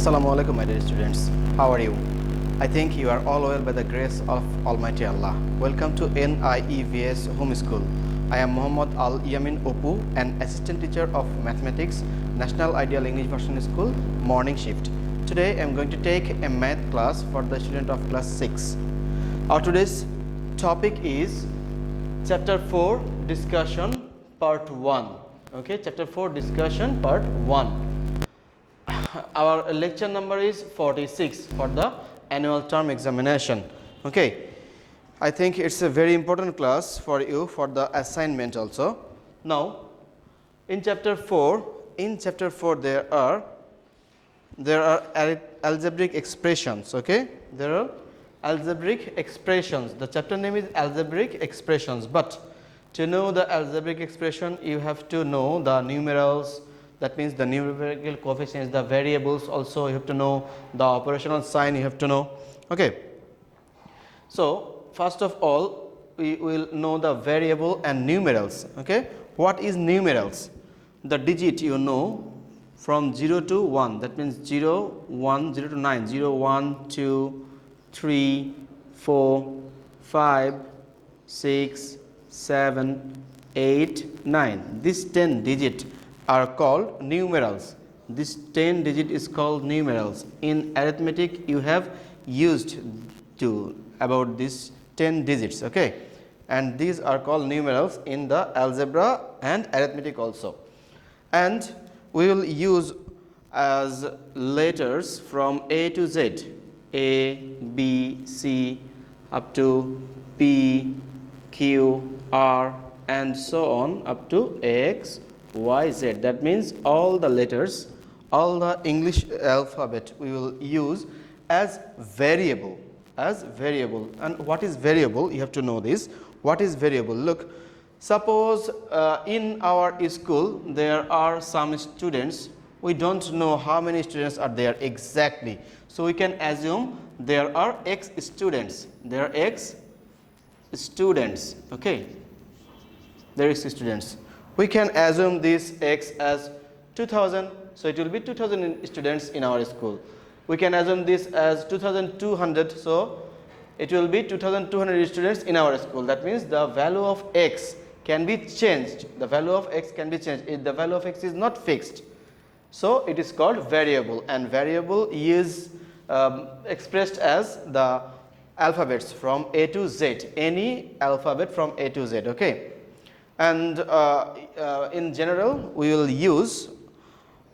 Assalamu alaikum, my dear students. How are you? I think you are all well by the grace of Almighty Allah. Welcome to NIEVS Home School. I am Muhammad Yamin Apu, an assistant teacher of mathematics, National Ideal English Version School, morning shift. Today I am going to take a math class for the student of class 6. Our today's topic is chapter 4 discussion part 1. Okay, chapter 4 discussion part 1. Our lecture number is 46 for the annual term examination. Okay, I think it's a very important class for you for the assignment also. Now in chapter 4 there are algebraic expressions. Okay, there are algebraic expressions. The chapter name is algebraic expressions, but to know the algebraic expression you have to know the numerals. That means the numerical coefficients, the variables also you have to know, the operational sign you have to know. Okay. So first of all we will know the variable and numerals. Okay. What is numerals? The digit you know from 0 to 1. That means 0, 1, 0 to 9, 0, 1, 2, 3, 4, 5, 6, 7, 8, 9. These 10 digits are called numerals. This 10 digit is called numerals. In arithmetic you have used to about these 10 digits. Okay, and these are called numerals in the algebra and arithmetic also. And we will use as letters from A to Z, A, B, C up to P, Q, R and so on up to X, Y, Z. That means all the letters, all the English alphabet we will use as variable. And what is variable? You have to know this. What is variable? Look, suppose in our school there are some students. We don't know how many students are there exactly. So we can assume there are X students. There are X students. Okay, there is students. We can assume this X as 2000, so it will be 2000 students in our school. We can assume this as 2200, so it will be 2200 students in our school. That means the value of X can be changed. The value of X can be changed. If the value of X is not fixed, so it is called variable, and variable is expressed as the alphabets from A to Z, any alphabet from A to Z. Okay. And in general we will use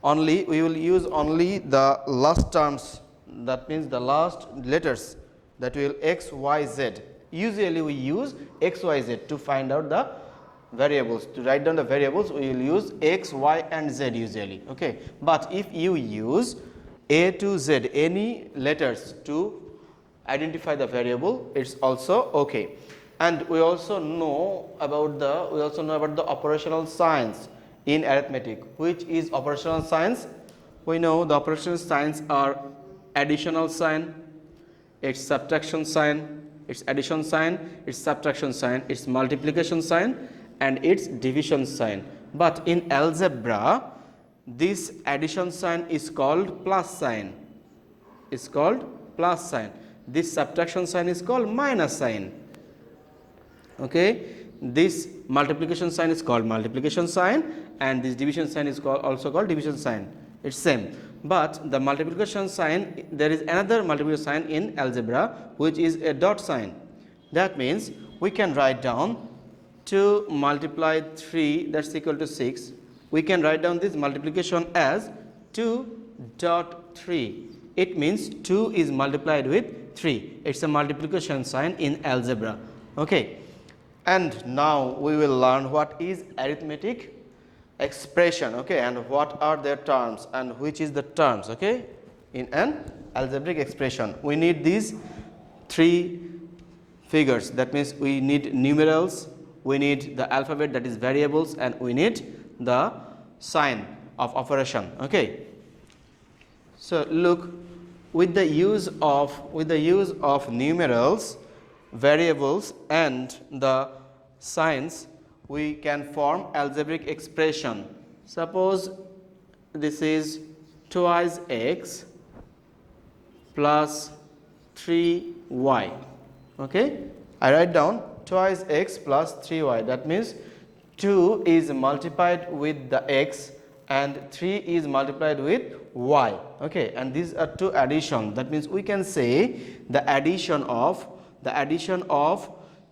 only the last terms, that means the last letters, that will X, Y, Z. Usually we use X, Y, Z to find out the variables. To write down the variables we will use X, Y and Z usually. Okay, but if you use A to Z, any letters to identify the variable, it's also okay. And we also know about the operational signs in arithmetic. Which is operational signs? We know the operational signs are additional sign, its subtraction sign, its addition sign, its subtraction sign, its multiplication sign and its division sign. But in algebra this addition sign is called plus sign. It's called plus sign. This subtraction sign is called minus sign. Okay, this multiplication sign is called multiplication sign and this division sign is also called division sign. It's same, but the multiplication sign, there is another multiplication sign in algebra which is a dot sign. That means we can write down 2 multiply 3, that's equal to 6. We can write down this multiplication as 2.3. It means 2 is multiplied with 3. It's a multiplication sign in algebra. Okay. And now we will learn what is arithmetic expression. Okay, and what are their terms and which is the terms. Okay, in an algebraic expression we need these 3 figures. That means we need numerals, we need the alphabet, that is variables, and we need the sign of operation. Okay, so look, with the use of numerals, variables and the signs we can form algebraic expression. Suppose this is twice x plus 3y. Okay, I write down twice x plus 3y. That means 2 is multiplied with the x and 3 is multiplied with y. Okay, and these are two addition. That means we can say the addition of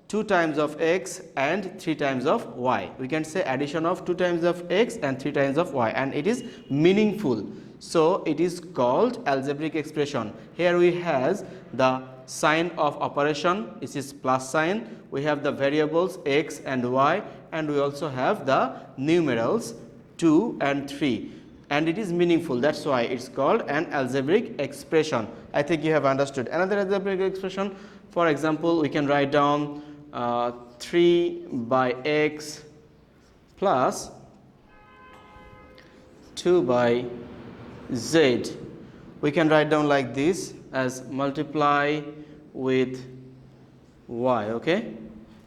2 times of x and 3 times of y. We can say addition of 2 times of x and 3 times of y, and it is meaningful. So it is called algebraic expression. Here we has the sign of operation, this is plus sign. We have the variables x and y, and we also have the numerals 2 and 3, and it is meaningful. That's why it's called an algebraic expression. I think you have understood. Another algebraic expression, for example, we can write down 3 by x plus 2 by z. We can write down like this as multiply with y. Okay,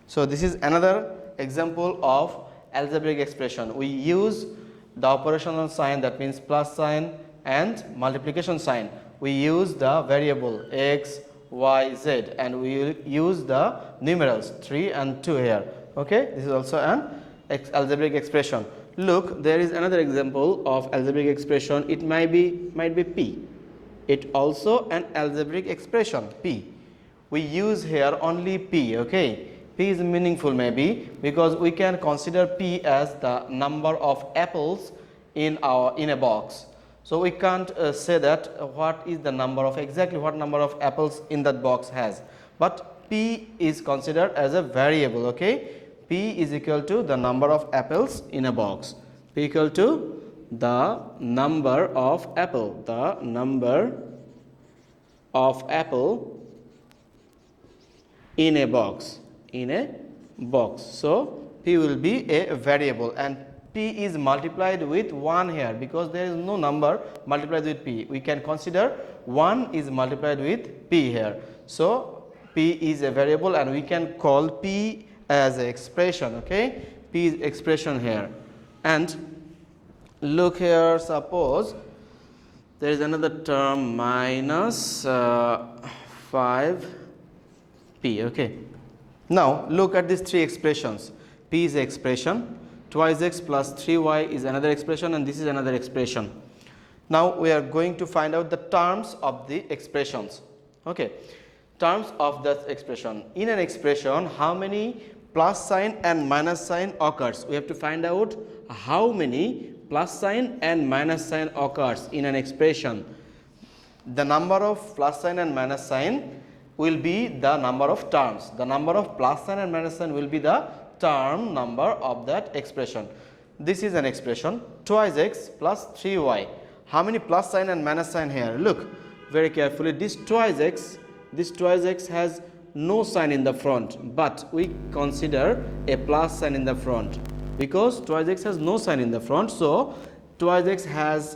so this is another example of algebraic expression. We use the operational sign, that means plus sign, and multiplication sign. We use the variable x, y, z, and we will use the numerals 3 and 2 here. Okay, this is also an algebraic expression. Look, there is another example of algebraic expression. It might be p. It also an algebraic expression, p. We use here only p. Okay, p is meaningful maybe because we can consider p as the number of apples in a box. So we can't say that what is the number of exactly what number of apples in that box has, but p is considered as a variable. Okay, p is equal to the number of apples in a box. P equal to the number of apple, in a box. So p will be a variable, and p is multiplied with 1 here because there is no number multiplied with p. We can consider 1 is multiplied with p here. So p is a variable, and we can call p as an expression. Okay, p is expression here. And look here, suppose there is another term minus 5p. Okay, now look at these three expressions. P is an expression, twice x plus 3y is another expression, and this is another expression. Now we are going to find out the terms of the expressions. Okay, terms of that expression. In an expression, how many plus sign and minus sign occurs? We have to find out how many plus sign and minus sign occurs in an expression. The number of plus sign and minus sign will be the number of terms. The number of plus sign and minus sign will be the term number of that expression. This is an expression, twice x plus 3y. How many plus sign and minus sign here? Look very carefully. This twice x has no sign in the front, but we consider a plus sign in the front because twice x has no sign in the front. So twice x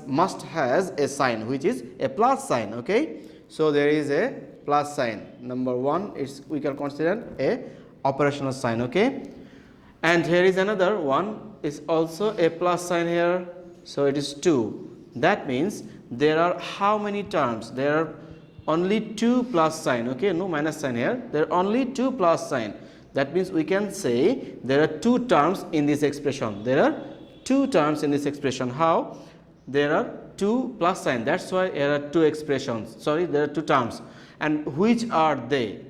must has a sign which is a plus sign. Okay, so there is a plus sign. Number 1 is we can consider a operational sign. Okay, and here is another one, is also a plus sign here, so it is 2. That means there are how many terms? There are only 2 plus sign. Okay, no minus sign here. There are only 2 plus sign. That means we can say there are 2 terms in this expression. There are 2 terms in this expression. How? There are 2 plus sign. That's why there are 2 expressions. Sorry, there are 2 terms. And which are they?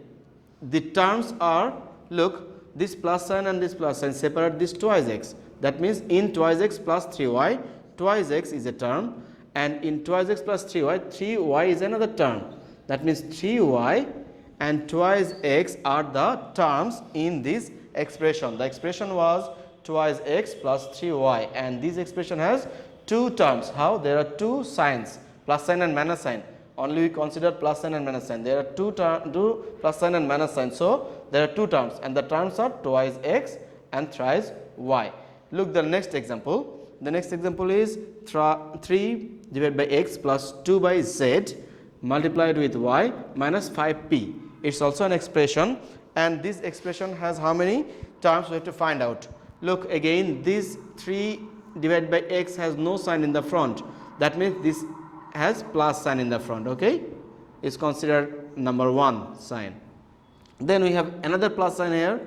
The terms are, look, this plus sign and this plus sign separate this twice x. That means in twice x plus 3y, twice x is a term, and in twice x plus 3y, 3y is another term. That means 3y and twice x are the terms in this expression. The expression was twice x plus 3y, and this expression has 2 terms. How? There are 2 signs, plus sign and minus sign. Only we consider plus sign and minus sign. There are 2 plus sign and minus sign. So there are 2 terms, and the terms are twice x and thrice y. Look the next example. The next example is 3 divided by x plus 2 by z multiplied with y minus 5p. It's also an expression, and this expression has how many terms? We have to find out. Look again, this 3 divided by x has no sign in the front. That means this has plus sign in the front. Okay, is considered number 1 sign. Then we have another plus sign here.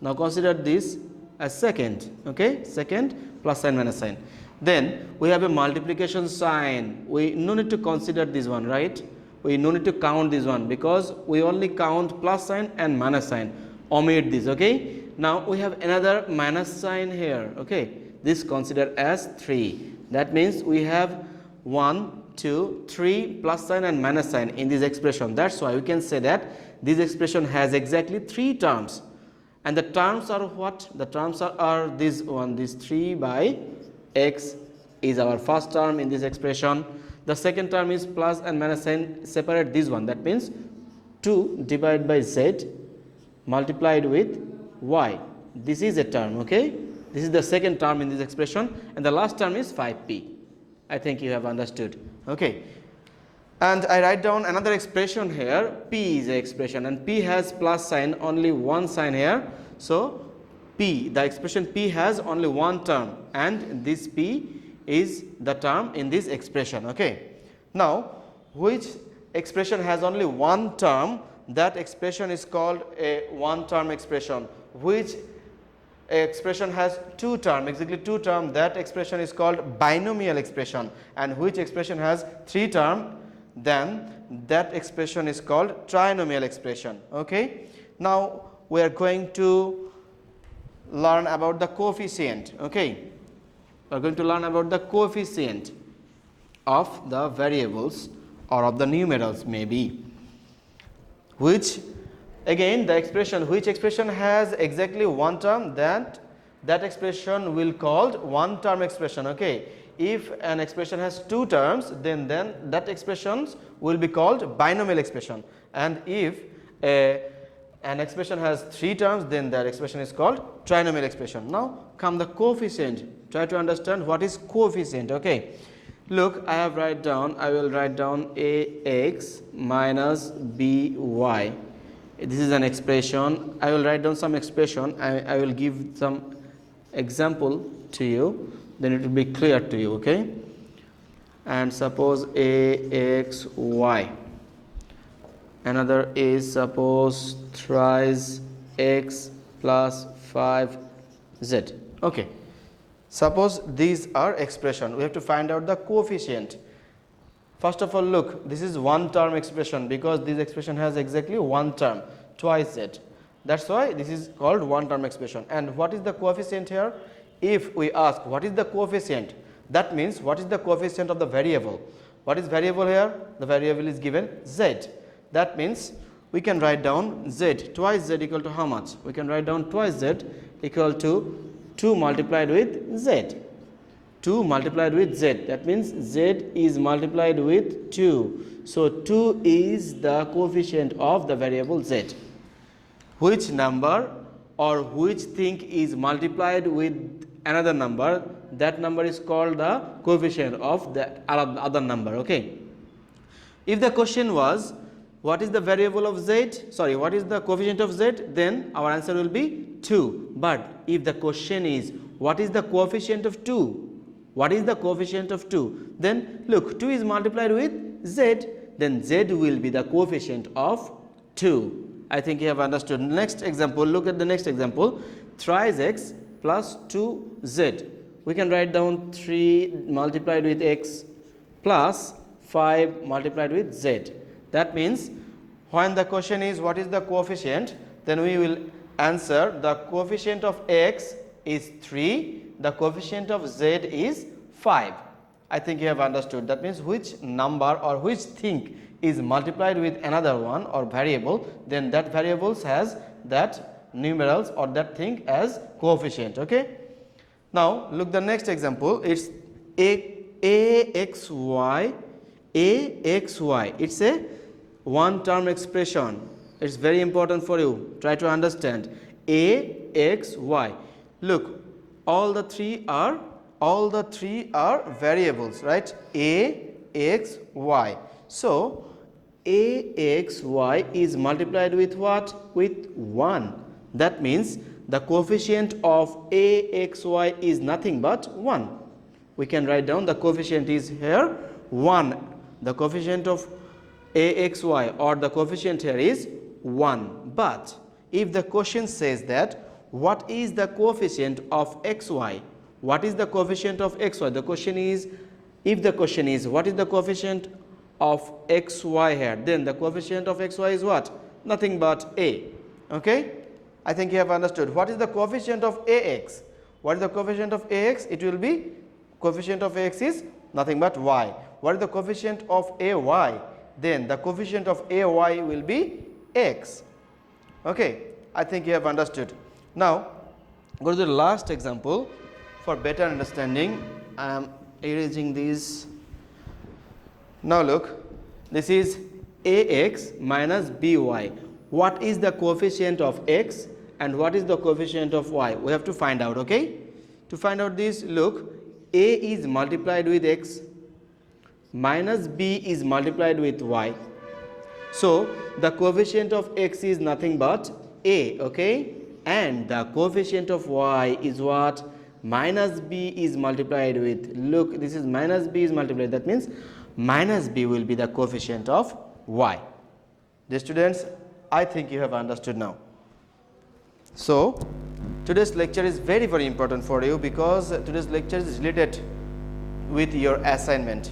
Now consider this as second, okay, second plus sign minus sign. Then we have a multiplication sign. We no need to consider this one, right? We no need to count this one because we only count plus sign and minus sign. Omit this, okay. Now we have another minus sign here, okay. This considered as 3. That means we have 1, 2, 3 plus sign and minus sign in this expression. That's why we can say that this expression has exactly 3 terms. And the terms are what? The terms are this one, this 3 by x is our first term in this expression. The second term is plus and minus sign, separate this one. That means 2 divided by z multiplied with y. This is a term, okay. This is the second term in this expression, and the last term is 5p. I think you have understood, okay. And I write down another expression here. P is an expression and p has plus sign, only one sign here. So p, the expression p has only one term, and this p is the term in this expression, okay. Now which expression has only one term? That expression is called a one term expression. Which expression has 2 terms, exactly 2 terms, that expression is called binomial expression. And which expression has 3 terms, then that expression is called trinomial expression, okay. Now we are going to learn about the coefficient, okay. We are going to learn about the coefficient of the variables or of the numerals maybe, which again the expression, which expression has exactly one term, that expression will called one term expression, okay. If an expression has 2 terms, then that expressions will be called binomial expression, and if an expression has 3 terms, then that expression is called trinomial expression. Now come the coefficient. Try to understand what is coefficient, okay. Look, I will write down ax minus by. This is an expression. I will write down some expression. I will give some example to you, then it will be clear to you, okay. And suppose axy, another is suppose thrice x plus 5z, okay. Suppose these are expression, we have to find out the coefficient. First of all, look, this is one term expression because this expression has exactly one term, twice z. That's why this is called one term expression. And what is the coefficient here? If we ask what is the coefficient, that means what is the coefficient of the variable. What is variable here? The variable is given z. That means we can write down z, twice z equal to how much? We can write down twice z equal to 2 multiplied with z. 2 multiplied with z, that means z is multiplied with 2. So 2 is the coefficient of the variable z. Which number or which thing is multiplied with another number, that number is called the coefficient of the other number, okay. If the question was what is the variable of z, sorry, what is the coefficient of z, then our answer will be 2. But if the question is what is the coefficient of 2, what is the coefficient of 2, then look, 2 is multiplied with z, then z will be the coefficient of 2. I think you have understood. Next example, look at the next example, thrice x plus 2z. We can write down 3 multiplied with x plus 5 multiplied with z. That means when the question is what is the coefficient, then we will answer the coefficient of x is 3, the coefficient of z is 5. I think you have understood. That means which number or which thing is multiplied with another one or variable, then that variables has that numerals or that thing as coefficient, okay. Now look the next example, it's axy. It's a one term expression. It's very important for you. Try to understand. axy. Look, all the three are variables, right? axy. So axy is multiplied with what? With 1. That means the coefficient of axy is nothing but 1. We can write down the coefficient is here 1. The coefficient of AXY, or the coefficient here is 1. But if the question says that what is the coefficient of XY? What is the coefficient of XY? The question is, if the question is what is the coefficient of XY here, then the coefficient of XY is what? Nothing but A. Okay? I think you have understood. What is the coefficient of AX? What is the coefficient of AX? It will be coefficient of AX is nothing but Y. What is the coefficient of AY? Then the coefficient of AY will be X. Okay? I think you have understood. Now, go to the last example for better understanding. I am erasing these. Now look, this is AX minus BY. What is the coefficient of X and what is the coefficient of Y? We have to find out, okay? To find out this, look, A is multiplied with X minus B is multiplied with Y. So, the coefficient of X is nothing but A, okay? And the coefficient of Y is what? Minus B is multiplied with, look, this is minus B is multiplied, that means minus B will be the coefficient of Y. Dear students, I think you have understood now. So, today's lecture is very, very important for you because today's lecture is related with your assignment.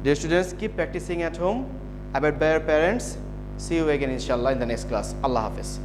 Dear students, keep practicing at home. Abide by your parents. See you again inshallah in the next class. Allah Hafiz.